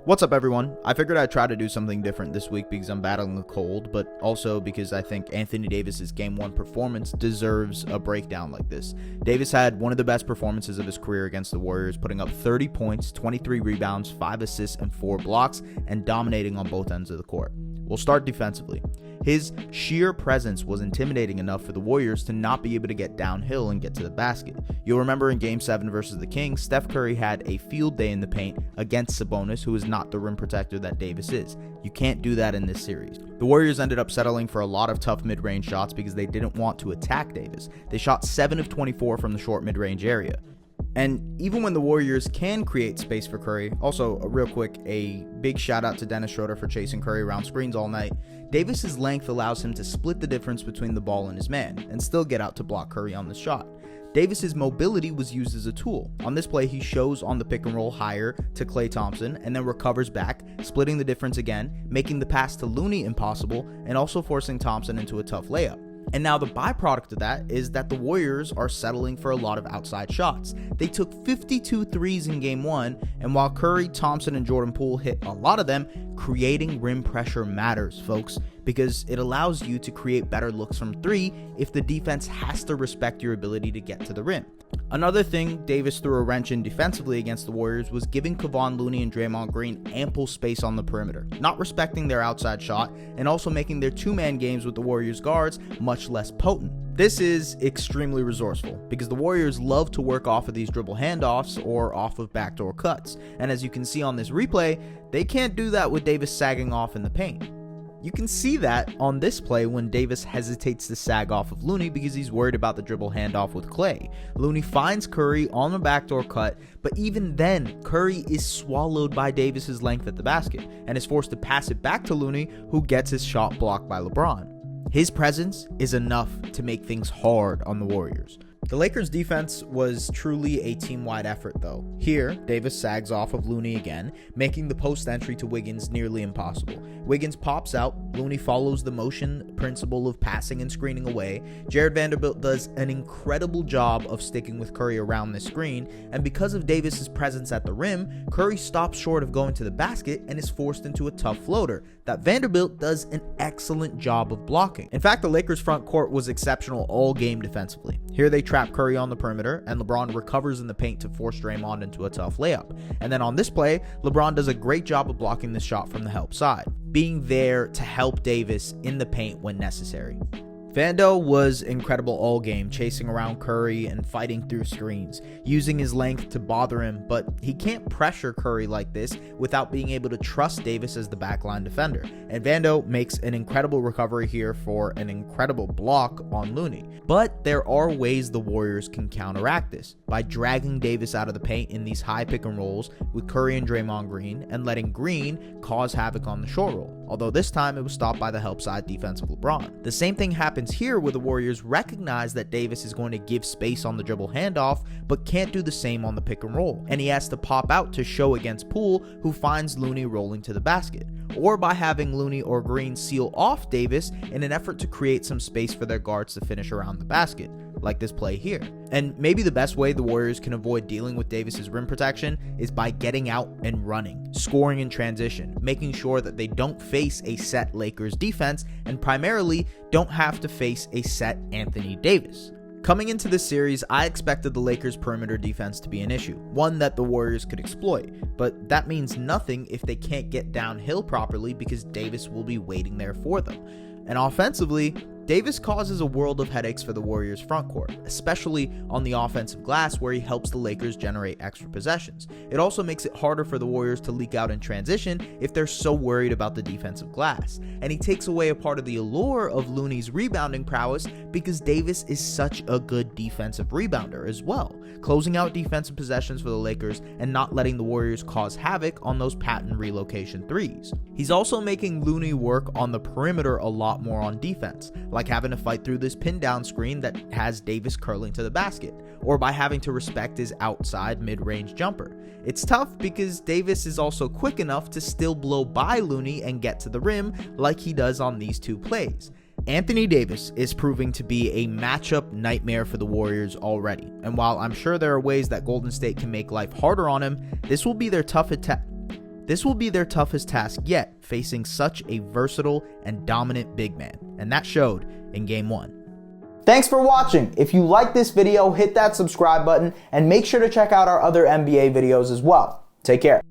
What's up, everyone? I figured I'd try to do something different this week because I'm battling a cold, but also because I think Anthony Davis's Game 1 performance deserves a breakdown like this. Davis had one of the best performances of his career against the Warriors, putting up 30 points, 23 rebounds, 5 assists, and 4 blocks, and dominating on both ends of the court. We'll start defensively. His sheer presence was intimidating enough for the Warriors to not be able to get downhill and get to the basket. You'll remember in Game 7 versus the Kings, Steph Curry had a field day in the paint against Sabonis, who is not the rim protector that Davis is. You can't do that in this series. The Warriors ended up settling for a lot of tough mid-range shots because they didn't want to attack Davis. They shot 7 of 24 from the short mid-range area. And even when the Warriors can create space for Curry, also real quick, a big shout out to Dennis Schroeder for chasing Curry around screens all night, Davis's length allows him to split the difference between the ball and his man and still get out to block Curry on the shot. Davis's mobility was used as a tool. On this play, he shows on the pick and roll higher to Klay Thompson and then recovers back, splitting the difference again, making the pass to Looney impossible and also forcing Thompson into a tough layup. And now the byproduct of that is that the Warriors are settling for a lot of outside shots. They took 52 threes in Game 1, and while Curry, Thompson, and Jordan Poole hit a lot of them, creating rim pressure matters, folks, because it allows you to create better looks from 3 if the defense has to respect your ability to get to the rim. Another thing Davis threw a wrench in defensively against the Warriors was giving Kevon Looney and Draymond Green ample space on the perimeter, not respecting their outside shot, and also making their two-man games with the Warriors guards much less potent. This is extremely resourceful because the Warriors love to work off of these dribble handoffs or off of backdoor cuts, and as you can see on this replay, they can't do that with Davis sagging off in the paint. You can see that on this play when Davis hesitates to sag off of Looney because he's worried about the dribble handoff with Klay. Looney finds Curry on the backdoor cut, but even then, Curry is swallowed by Davis's length at the basket and is forced to pass it back to Looney, who gets his shot blocked by LeBron. His presence is enough to make things hard on the Warriors. The Lakers' defense was truly a team-wide effort, though. Here, Davis sags off of Looney again, making the post entry to Wiggins nearly impossible. Wiggins pops out, Looney follows the motion principle of passing and screening away. Jared Vanderbilt does an incredible job of sticking with Curry around the screen, and because of Davis's presence at the rim, Curry stops short of going to the basket and is forced into a tough floater that Vanderbilt does an excellent job of blocking. In fact, the Lakers' front court was exceptional all game defensively. Here they trap Curry on the perimeter, and LeBron recovers in the paint to force Draymond into a tough layup. And then on this play, LeBron does a great job of blocking the shot from the help side, being there to help Davis in the paint when necessary. Vando was incredible all game, chasing around Curry and fighting through screens, using his length to bother him, but he can't pressure Curry like this without being able to trust Davis as the backline defender. And Vando makes an incredible recovery here for an incredible block on Looney. But there are ways the Warriors can counteract this, by dragging Davis out of the paint in these high pick and rolls with Curry and Draymond Green, and letting Green cause havoc on the short roll, although this time it was stopped by the help side defense of LeBron. The same thing happens here where the Warriors recognize that Davis is going to give space on the dribble handoff, but can't do the same on the pick and roll, and he has to pop out to show against Poole, who finds Looney rolling to the basket, or by having Looney or Green seal off Davis in an effort to create some space for their guards to finish around the basket, like this play here. And maybe the best way the Warriors can avoid dealing with Davis's rim protection is by getting out and running, scoring in transition, making sure that they don't face a set Lakers defense and primarily don't have to face a set Anthony Davis. Coming into this series, I expected the Lakers' perimeter defense to be an issue, one that the Warriors could exploit, but that means nothing if they can't get downhill properly because Davis will be waiting there for them. And offensively, Davis causes a world of headaches for the Warriors' front court, especially on the offensive glass where he helps the Lakers generate extra possessions. It also makes it harder for the Warriors to leak out in transition if they're so worried about the defensive glass. And he takes away a part of the allure of Looney's rebounding prowess because Davis is such a good defensive rebounder as well, closing out defensive possessions for the Lakers and not letting the Warriors cause havoc on those patent relocation threes. He's also making Looney work on the perimeter a lot more on defense, like having to fight through this pin down screen that has Davis curling to the basket, or by having to respect his outside mid-range jumper. It's tough because Davis is also quick enough to still blow by Looney and get to the rim like he does on these two plays. Anthony Davis is proving to be a matchup nightmare for the Warriors already, and while I'm sure there are ways that Golden State can make life harder on him, this will be their toughest This will be their toughest task yet, facing such a versatile and dominant big man, and that showed in Game 1. Thanks for watching. If you like this video, hit that subscribe button and make sure to check out our other NBA videos as well. Take care.